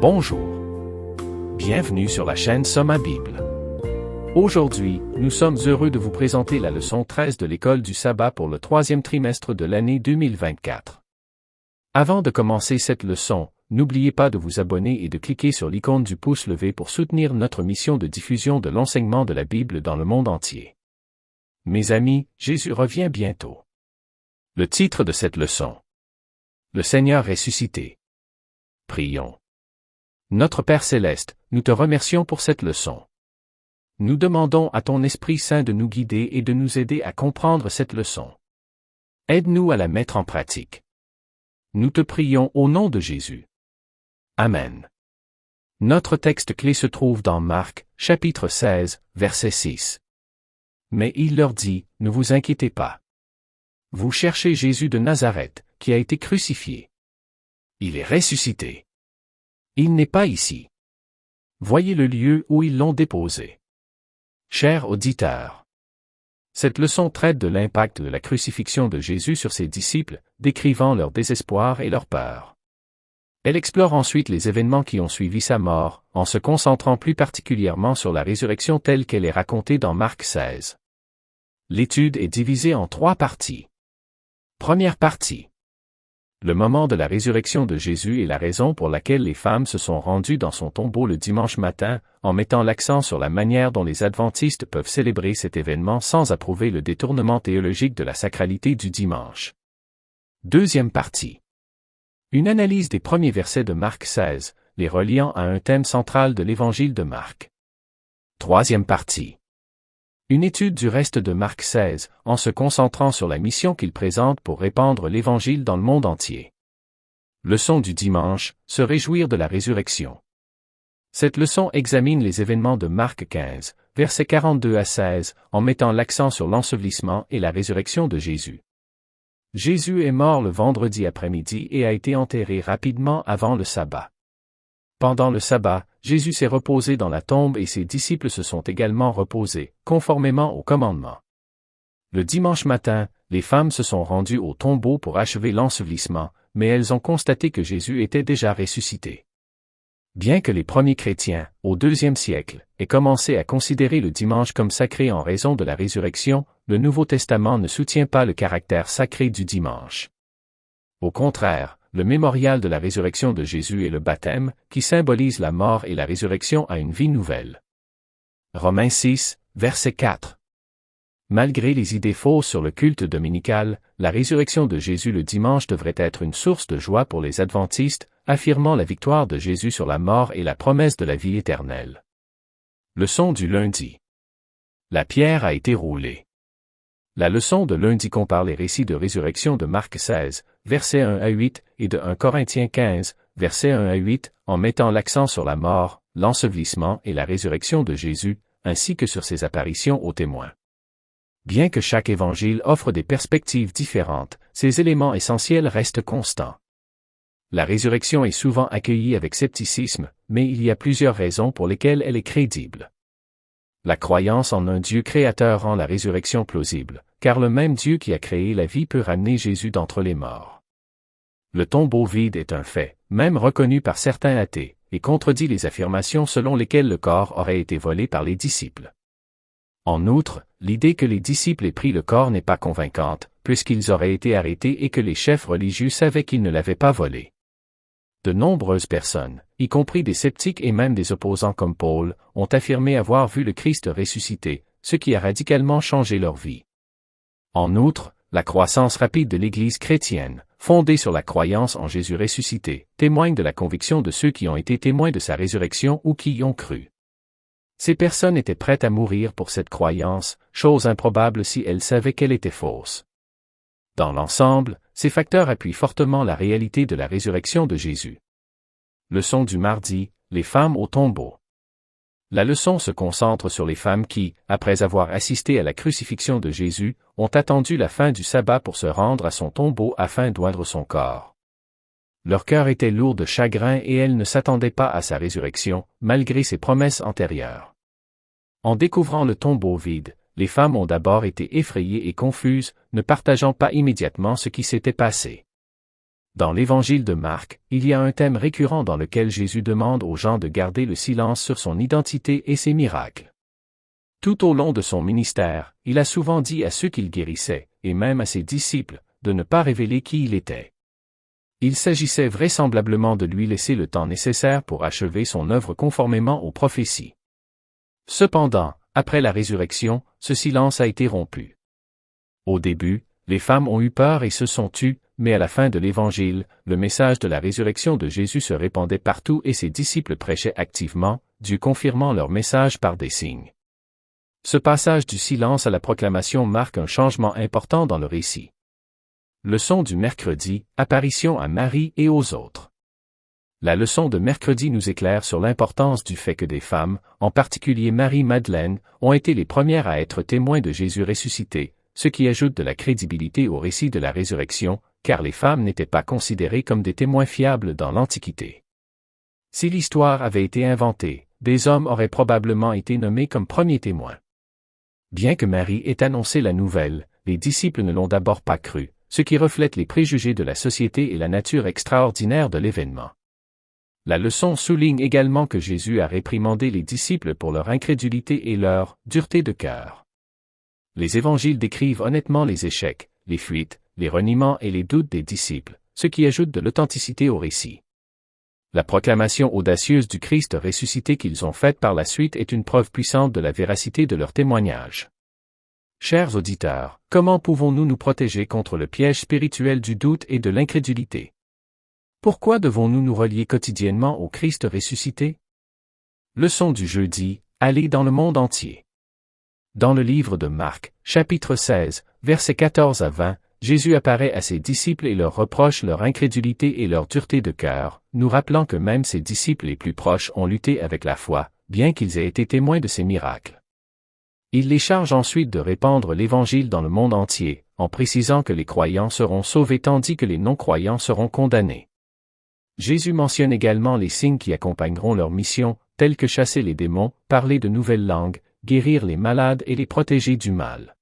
Bonjour. Bienvenue sur la chaîne Soma Bible. Aujourd'hui, nous sommes heureux de vous présenter la leçon 13 de l'école du sabbat pour le troisième trimestre de l'année 2024. Avant de commencer cette leçon, n'oubliez pas de vous abonner et de cliquer sur l'icône du pouce levé pour soutenir notre mission de diffusion de l'enseignement de la Bible dans le monde entier. Mes amis, Jésus revient bientôt. Le titre de cette leçon. Le Seigneur ressuscité. Prions. Notre Père céleste, nous te remercions pour cette leçon. Nous demandons à ton Esprit Saint de nous guider et de nous aider à comprendre cette leçon. Aide-nous à la mettre en pratique. Nous te prions au nom de Jésus. Amen. Notre texte clé se trouve dans Marc, chapitre 16, verset 6. Mais il leur dit, ne vous inquiétez pas. Vous cherchez Jésus de Nazareth, qui a été crucifié. Il est ressuscité. Il n'est pas ici. Voyez le lieu où ils l'ont déposé. Chers auditeurs, cette leçon traite de l'impact de la crucifixion de Jésus sur ses disciples, décrivant leur désespoir et leur peur. Elle explore ensuite les événements qui ont suivi sa mort, en se concentrant plus particulièrement sur la résurrection telle qu'elle est racontée dans Marc 16. L'étude est divisée en 3 parties. Première partie. Le moment de la résurrection de Jésus est la raison pour laquelle les femmes se sont rendues dans son tombeau le dimanche matin, en mettant l'accent sur la manière dont les adventistes peuvent célébrer cet événement sans approuver le détournement théologique de la sacralité du dimanche. Deuxième partie. Une analyse des premiers versets de Marc 16, les reliant à un thème central de l'évangile de Marc. Troisième partie. Une étude du reste de Marc 16, en se concentrant sur la mission qu'il présente pour répandre l'Évangile dans le monde entier. Leçon du dimanche, se réjouir de la résurrection. Cette leçon examine les événements de Marc 15, versets 42 à 16, en mettant l'accent sur l'ensevelissement et la résurrection de Jésus. Jésus est mort le vendredi après-midi et a été enterré rapidement avant le sabbat. Pendant le sabbat, Jésus s'est reposé dans la tombe et ses disciples se sont également reposés, conformément au commandement. Le dimanche matin, les femmes se sont rendues au tombeau pour achever l'ensevelissement, mais elles ont constaté que Jésus était déjà ressuscité. Bien que les premiers chrétiens, au IIe siècle, aient commencé à considérer le dimanche comme sacré en raison de la résurrection, le Nouveau Testament ne soutient pas le caractère sacré du dimanche. Au contraire, le mémorial de la résurrection de Jésus est le baptême, qui symbolise la mort et la résurrection à une vie nouvelle. Romains 6, verset 4. Malgré les idées fausses sur le culte dominical, la résurrection de Jésus le dimanche devrait être une source de joie pour les adventistes, affirmant la victoire de Jésus sur la mort et la promesse de la vie éternelle. Leçon du lundi. La pierre a été roulée. La leçon de lundi compare les récits de résurrection de Marc 16, versets 1 à 8, et de 1 Corinthiens 15, versets 1 à 8, en mettant l'accent sur la mort, l'ensevelissement et la résurrection de Jésus, ainsi que sur ses apparitions aux témoins. Bien que chaque évangile offre des perspectives différentes, ces éléments essentiels restent constants. La résurrection est souvent accueillie avec scepticisme, mais il y a plusieurs raisons pour lesquelles elle est crédible. La croyance en un Dieu créateur rend la résurrection plausible, car le même Dieu qui a créé la vie peut ramener Jésus d'entre les morts. Le tombeau vide est un fait, même reconnu par certains athées, et contredit les affirmations selon lesquelles le corps aurait été volé par les disciples. En outre, l'idée que les disciples aient pris le corps n'est pas convaincante, puisqu'ils auraient été arrêtés et que les chefs religieux savaient qu'ils ne l'avaient pas volé. De nombreuses personnes, y compris des sceptiques et même des opposants comme Paul, ont affirmé avoir vu le Christ ressuscité, ce qui a radicalement changé leur vie. En outre, la croissance rapide de l'Église chrétienne, fondée sur la croyance en Jésus ressuscité, témoigne de la conviction de ceux qui ont été témoins de sa résurrection ou qui y ont cru. Ces personnes étaient prêtes à mourir pour cette croyance, chose improbable si elles savaient qu'elle était fausse. Dans l'ensemble, ces facteurs appuient fortement la réalité de la résurrection de Jésus. Leçon du mardi, les femmes au tombeau. La leçon se concentre sur les femmes qui, après avoir assisté à la crucifixion de Jésus, ont attendu la fin du sabbat pour se rendre à son tombeau afin d'oindre son corps. Leur cœur était lourd de chagrin et elles ne s'attendaient pas à sa résurrection, malgré ses promesses antérieures. En découvrant le tombeau vide, les femmes ont d'abord été effrayées et confuses, ne partageant pas immédiatement ce qui s'était passé. Dans l'évangile de Marc, il y a un thème récurrent dans lequel Jésus demande aux gens de garder le silence sur son identité et ses miracles. Tout au long de son ministère, il a souvent dit à ceux qu'il guérissait, et même à ses disciples, de ne pas révéler qui il était. Il s'agissait vraisemblablement de lui laisser le temps nécessaire pour achever son œuvre conformément aux prophéties. Cependant, après la résurrection, ce silence a été rompu. Au début, les femmes ont eu peur et se sont tues, mais à la fin de l'Évangile, le message de la résurrection de Jésus se répandait partout et ses disciples prêchaient activement, Dieu confirmant leur message par des signes. Ce passage du silence à la proclamation marque un changement important dans le récit. Leçon du mercredi, apparition à Marie et aux autres. La leçon de mercredi nous éclaire sur l'importance du fait que des femmes, en particulier Marie-Madeleine, ont été les premières à être témoins de Jésus ressuscité, ce qui ajoute de la crédibilité au récit de la résurrection, car les femmes n'étaient pas considérées comme des témoins fiables dans l'Antiquité. Si l'histoire avait été inventée, des hommes auraient probablement été nommés comme premiers témoins. Bien que Marie ait annoncé la nouvelle, les disciples ne l'ont d'abord pas cru, ce qui reflète les préjugés de la société et la nature extraordinaire de l'événement. La leçon souligne également que Jésus a réprimandé les disciples pour leur incrédulité et leur dureté de cœur. Les évangiles décrivent honnêtement les échecs, les fuites, les reniements et les doutes des disciples, ce qui ajoute de l'authenticité au récit. La proclamation audacieuse du Christ ressuscité qu'ils ont faite par la suite est une preuve puissante de la véracité de leur témoignage. Chers auditeurs, comment pouvons-nous nous protéger contre le piège spirituel du doute et de l'incrédulité? Pourquoi devons-nous nous relier quotidiennement au Christ ressuscité? Leçon du jeudi, allez dans le monde entier. Dans le livre de Marc, chapitre 16, versets 14 à 20, Jésus apparaît à ses disciples et leur reproche leur incrédulité et leur dureté de cœur, nous rappelant que même ses disciples les plus proches ont lutté avec la foi, bien qu'ils aient été témoins de ses miracles. Il les charge ensuite de répandre l'Évangile dans le monde entier, en précisant que les croyants seront sauvés tandis que les non-croyants seront condamnés. Jésus mentionne également les signes qui accompagneront leur mission, tels que chasser les démons, parler de nouvelles langues, guérir les malades et les protéger du mal.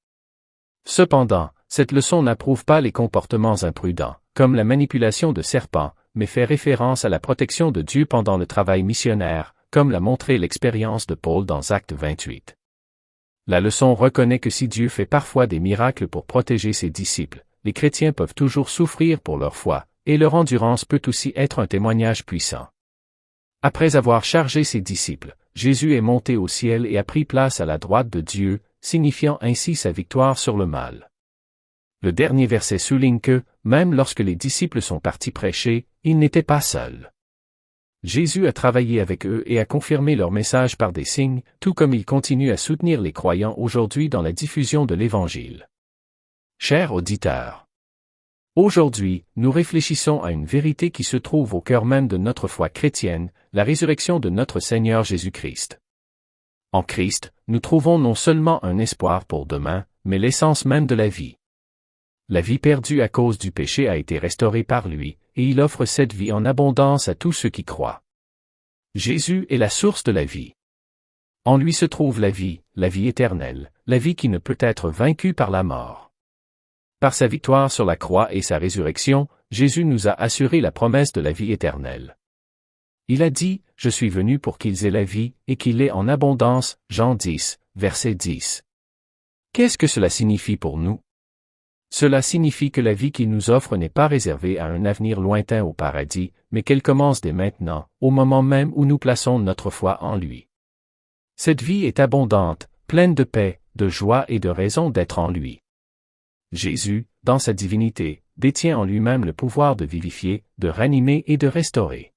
Cependant, cette leçon n'approuve pas les comportements imprudents, comme la manipulation de serpents, mais fait référence à la protection de Dieu pendant le travail missionnaire, comme l'a montré l'expérience de Paul dans Actes 28. La leçon reconnaît que si Dieu fait parfois des miracles pour protéger ses disciples, les chrétiens peuvent toujours souffrir pour leur foi, et leur endurance peut aussi être un témoignage puissant. Après avoir chargé ses disciples, Jésus est monté au ciel et a pris place à la droite de Dieu, signifiant ainsi sa victoire sur le mal. Le dernier verset souligne que, même lorsque les disciples sont partis prêcher, ils n'étaient pas seuls. Jésus a travaillé avec eux et a confirmé leur message par des signes, tout comme il continue à soutenir les croyants aujourd'hui dans la diffusion de l'Évangile. Chers auditeurs, aujourd'hui, nous réfléchissons à une vérité qui se trouve au cœur même de notre foi chrétienne, la résurrection de notre Seigneur Jésus-Christ. En Christ, nous trouvons non seulement un espoir pour demain, mais l'essence même de la vie. La vie perdue à cause du péché a été restaurée par lui, et il offre cette vie en abondance à tous ceux qui croient. Jésus est la source de la vie. En lui se trouve la vie éternelle, la vie qui ne peut être vaincue par la mort. Par sa victoire sur la croix et sa résurrection, Jésus nous a assuré la promesse de la vie éternelle. Il a dit, « Je suis venu pour qu'ils aient la vie, et qu'ils l'aient en abondance » Jean 10, verset 10. Qu'est-ce que cela signifie pour nous? Cela signifie que la vie qu'il nous offre n'est pas réservée à un avenir lointain au paradis, mais qu'elle commence dès maintenant, au moment même où nous plaçons notre foi en lui. Cette vie est abondante, pleine de paix, de joie et de raison d'être en lui. Jésus, dans sa divinité, détient en lui-même le pouvoir de vivifier, de ranimer et de restaurer.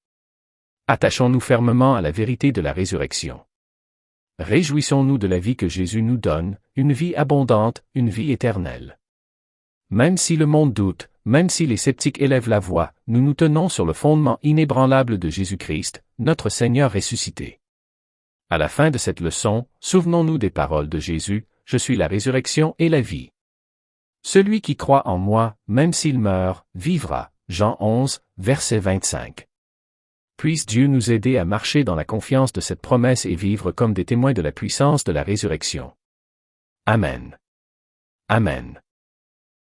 Attachons-nous fermement à la vérité de la résurrection. Réjouissons-nous de la vie que Jésus nous donne, une vie abondante, une vie éternelle. Même si le monde doute, même si les sceptiques élèvent la voix, nous nous tenons sur le fondement inébranlable de Jésus-Christ, notre Seigneur ressuscité. À la fin de cette leçon, souvenons-nous des paroles de Jésus, « Je suis la résurrection et la vie. Celui qui croit en moi, même s'il meurt, vivra. » Jean 11, verset 25. Puisse Dieu nous aider à marcher dans la confiance de cette promesse et vivre comme des témoins de la puissance de la résurrection. Amen. Amen.